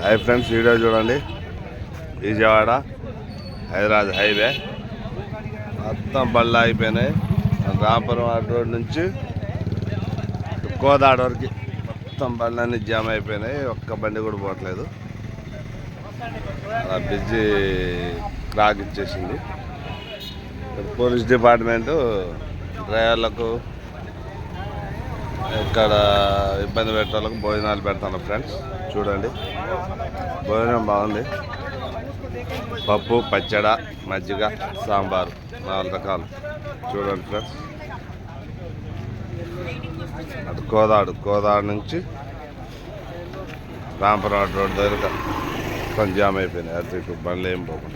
Hi friends, video చూడండి. Vijayawada Hyderabad highway మొత్తం బళ్ళు అయిపోయినాయి. రాంపురం రోడ్ నుంచి కోదాడ వరకు మొత్తం బళ్ళన్నీ జామ్ అయిపోయినాయి. ఒక్క బండి కూడా పోవట్లేదు. అలా బిజీ క్రాక్ ఇచ్చేసింది. పోలీస్ డిపార్ట్మెంటు డ్రైవర్లకు ఇక్కడ ఇబ్బంది పెట్టేళ్ళకు భోజనాలు పెడతాను ఫ్రెండ్స్. చూడండి, భోజనం బాగుంది. పప్పు, పచ్చడి, మజ్జిగ, సాంబారు 4 రకాలు. చూడండి ఫ్రెండ్స్. అటు కోదాడు నుంచి రాంపురం రోడ్ దగ్గర కొంచెం జామ్ అయిపోయినాయి. అటు ఇటు బండ్లు ఏం పోకుండా.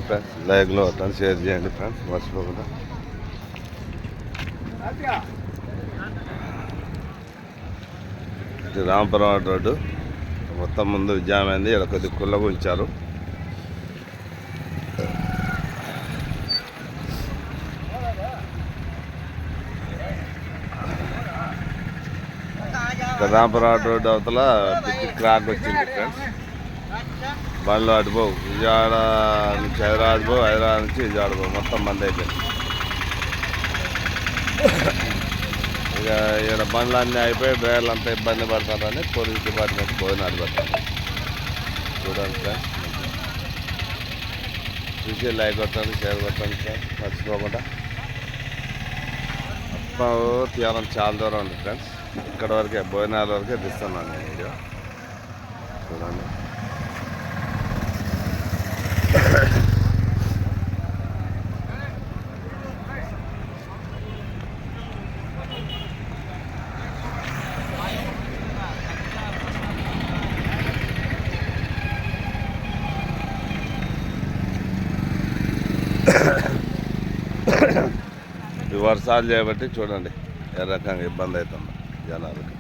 ఫ్రెండ్స్, లైక్లో వస్తాను, షేర్ చేయండి ఫ్రెండ్స్, మర్చిపోకుండా. ఇది రాంపురం రోడ్డు మొత్తం ముందు జామ్ అయింది. ఇక్కడ కొద్దిగా కుళ్ళగా ఉంచారు. రాంపురం రోడ్డు అవతల బిగ్ క్రాక్ వచ్చింది ఫ్రెండ్స్. బండ్లు అటుపోవు. విజయవాడ నుంచి హైదరాబాద్ పోవు, హైదరాబాద్ నుంచి విజయవాడ పోవు. మొత్తం బంద్ అయిపోయింది. ఇక ఇక్కడ బండ్లు అన్నీ అయిపోయి డ్రైవర్లు అంతా ఇబ్బంది పడతారని పోలీస్ డిపార్ట్మెంట్ భోజనాలు పెడతారు. చూడండి ఫ్రెండ్స్, చూసి లైక్ కొట్టండి, షేర్ కొట్టండి ఫ్రెండ్స్, మర్చిపోకుండా. మొత్తం తీరం చాలా దూరం ఉంది ఫ్రెండ్స్. ఇక్కడ వరకే భోజనాల వరకే తీస్తున్నాను నేను వీడియో. చూడండి. ఈ వర్షాలు చేయబట్టి చూడండి ఏ రకంగా ఇబ్బంది అవుతుంది జనాలకు.